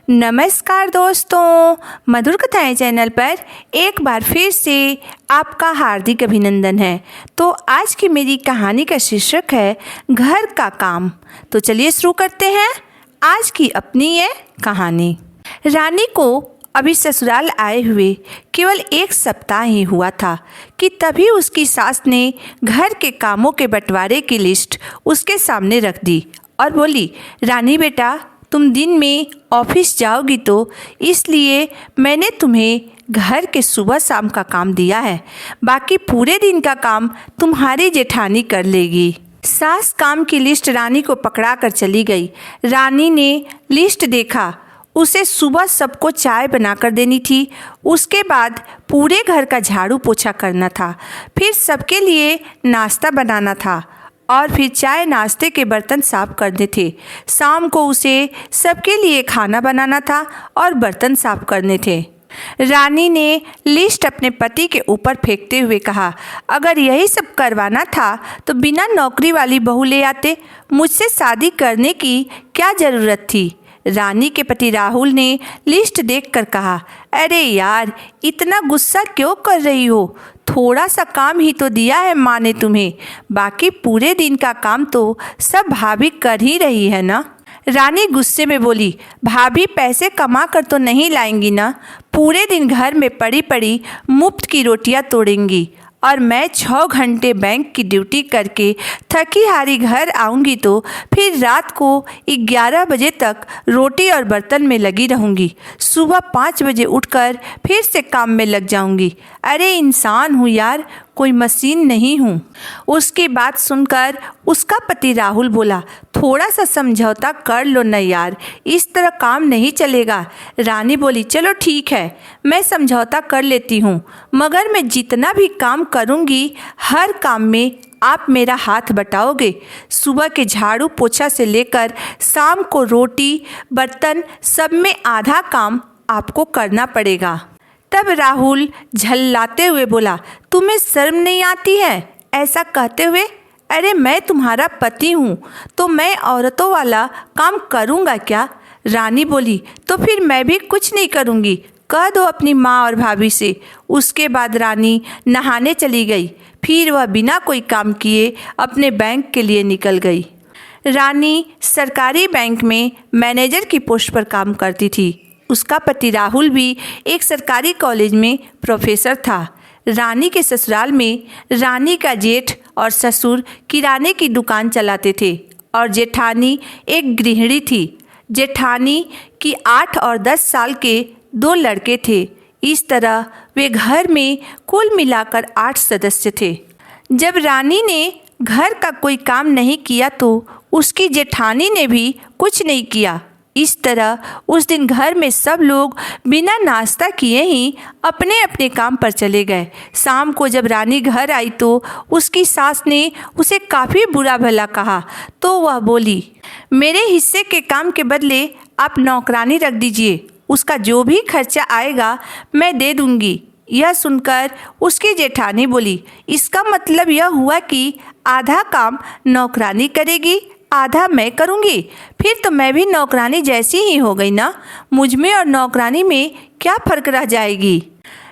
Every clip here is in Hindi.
नमस्कार दोस्तों, मधुर कथाएं चैनल पर एक बार फिर से आपका हार्दिक अभिनंदन है। तो आज की मेरी कहानी का शीर्षक है घर का काम। तो चलिए शुरू करते हैं आज की अपनी ये कहानी। रानी को अभी ससुराल आए हुए केवल 1 सप्ताह ही हुआ था कि तभी उसकी सास ने घर के कामों के बंटवारे की लिस्ट उसके सामने रख दी और बोली, रानी बेटा, तुम दिन में ऑफिस जाओगी तो इसलिए मैंने तुम्हें घर के सुबह शाम का काम दिया है। बाकी पूरे दिन का काम तुम्हारी जेठानी कर लेगी। सास काम की लिस्ट रानी को पकड़ा कर चली गई। रानी ने लिस्ट देखा। उसे सुबह सबको चाय बनाकर देनी थी, उसके बाद पूरे घर का झाड़ू पोछा करना था, फिर सबके लिए नाश्ता बनाना था और फिर चाय नाश्ते के बर्तन साफ करने थे। शाम को उसे सबके लिए खाना बनाना था और बर्तन साफ करने थे। रानी ने लिस्ट अपने पति के ऊपर फेंकते हुए कहा, अगर यही सब करवाना था तो बिना नौकरी वाली बहू ले आते। मुझसे शादी करने की क्या ज़रूरत थी। रानी के पति राहुल ने लिस्ट देखकर कहा, अरे यार, इतना गुस्सा क्यों कर रही हो। थोड़ा सा काम ही तो दिया है माँ ने तुम्हें, बाकी पूरे दिन का काम तो सब भाभी कर ही रही है ना। रानी गुस्से में बोली, भाभी पैसे कमा कर तो नहीं लाएंगी ना। पूरे दिन घर में पड़ी पड़ी मुफ्त की रोटियां तोड़ेंगी और मैं 6 घंटे बैंक की ड्यूटी करके थकी हारी घर आऊँगी तो फिर रात को 11 बजे तक रोटी और बर्तन में लगी रहूँगी। सुबह 5 बजे उठकर फिर से काम में लग जाऊँगी। अरे इंसान हूँ यार, कोई मशीन नहीं हूँ। उसकी बात सुनकर उसका पति राहुल बोला, थोड़ा सा समझौता कर लो न यार, इस तरह काम नहीं चलेगा। रानी बोली, चलो ठीक है, मैं समझौता कर लेती हूँ, मगर मैं जितना भी काम करूँगी हर काम में आप मेरा हाथ बटाओगे। सुबह के झाड़ू पोछा से लेकर शाम को रोटी बर्तन सब में आधा काम आपको करना पड़ेगा। तब राहुल झल्लाते हुए बोला, तुम्हें शर्म नहीं आती है ऐसा कहते हुए। अरे मैं तुम्हारा पति हूँ तो मैं औरतों वाला काम करूँगा क्या। रानी बोली, तो फिर मैं भी कुछ नहीं करूँगी, कह दो अपनी माँ और भाभी से। उसके बाद रानी नहाने चली गई। फिर वह बिना कोई काम किए अपने बैंक के लिए निकल गई। रानी सरकारी बैंक में मैनेजर की पोस्ट पर काम करती थी। उसका पति राहुल भी एक सरकारी कॉलेज में प्रोफेसर था। रानी के ससुराल में रानी का जेठ और ससुर किराने की दुकान चलाते थे और जेठानी एक गृहिणी थी। जेठानी की 8 और 10 साल के 2 लड़के थे। इस तरह वे घर में कुल मिलाकर 8 सदस्य थे। जब रानी ने घर का कोई काम नहीं किया तो उसकी जेठानी ने भी कुछ नहीं किया। इस तरह उस दिन घर में सब लोग बिना नाश्ता किए ही अपने अपने काम पर चले गए। शाम को जब रानी घर आई तो उसकी सास ने उसे काफ़ी बुरा भला कहा तो वह बोली, मेरे हिस्से के काम के बदले आप नौकरानी रख दीजिए, उसका जो भी खर्चा आएगा मैं दे दूंगी। यह सुनकर उसकी जेठानी बोली, इसका मतलब यह हुआ कि आधा काम नौकरानी करेगी, आधा मैं करूँगी। फिर तो मैं भी नौकरानी जैसी ही हो गई ना। मुझ में और नौकरानी में क्या फ़र्क रह जाएगी।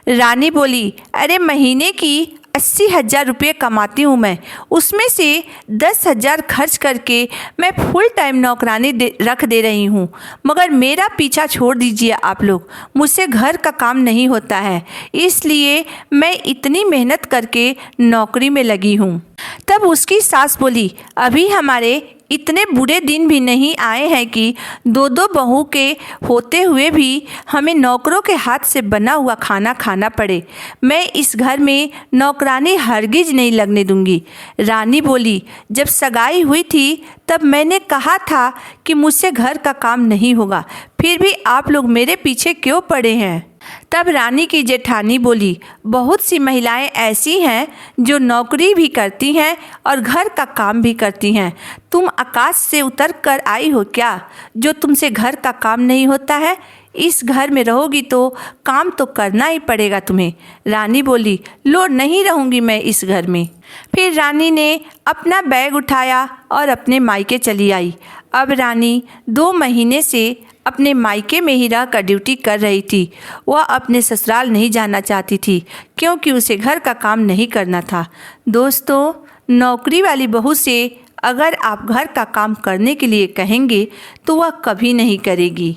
रानी बोली, अरे महीने की 80,000 रुपये कमाती हूँ मैं, उसमें से 10,000 खर्च करके मैं फुल टाइम नौकरानी रख दे रही हूँ। मगर मेरा पीछा छोड़ दीजिए आप लोग, मुझसे घर का काम नहीं होता है, इसलिए मैं इतनी मेहनत करके नौकरी में लगी हूँ। तब उसकी सास बोली, अभी हमारे इतने बुरे दिन भी नहीं आए हैं कि 2-2 बहू के होते हुए भी हमें नौकरों के हाथ से बना हुआ खाना खाना पड़े। मैं इस घर में नौकरानी हरगिज नहीं लगने दूंगी। रानी बोली, जब सगाई हुई थी तब मैंने कहा था कि मुझसे घर का काम नहीं होगा, फिर भी आप लोग मेरे पीछे क्यों पड़े हैं। तब रानी की जेठानी बोली, बहुत सी महिलाएं ऐसी हैं जो नौकरी भी करती हैं और घर का काम भी करती हैं। तुम आकाश से उतर कर आई हो क्या जो तुमसे घर का काम नहीं होता है। इस घर में रहोगी तो काम तो करना ही पड़ेगा तुम्हें। रानी बोली, लो नहीं रहूँगी मैं इस घर में। फिर रानी ने अपना बैग उठाया और अपने मायके चली आई। अब रानी 2 महीने से अपने मायके में ही रहकर ड्यूटी कर रही थी। वह अपने ससुराल नहीं जाना चाहती थी क्योंकि उसे घर का काम नहीं करना था। दोस्तों, नौकरी वाली बहू से अगर आप घर का काम करने के लिए कहेंगे तो वह कभी नहीं करेगी,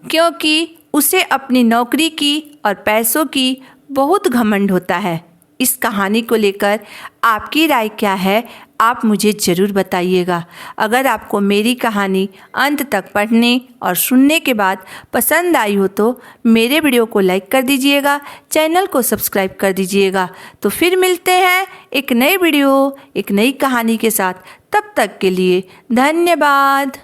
क्योंकि उसे अपनी नौकरी की और पैसों की बहुत घमंड होता है। इस कहानी को लेकर आपकी राय क्या है, आप मुझे ज़रूर बताइएगा। अगर आपको मेरी कहानी अंत तक पढ़ने और सुनने के बाद पसंद आई हो तो मेरे वीडियो को लाइक कर दीजिएगा, चैनल को सब्सक्राइब कर दीजिएगा। तो फिर मिलते हैं एक नई वीडियो, एक नई कहानी के साथ। तब तक के लिए धन्यवाद।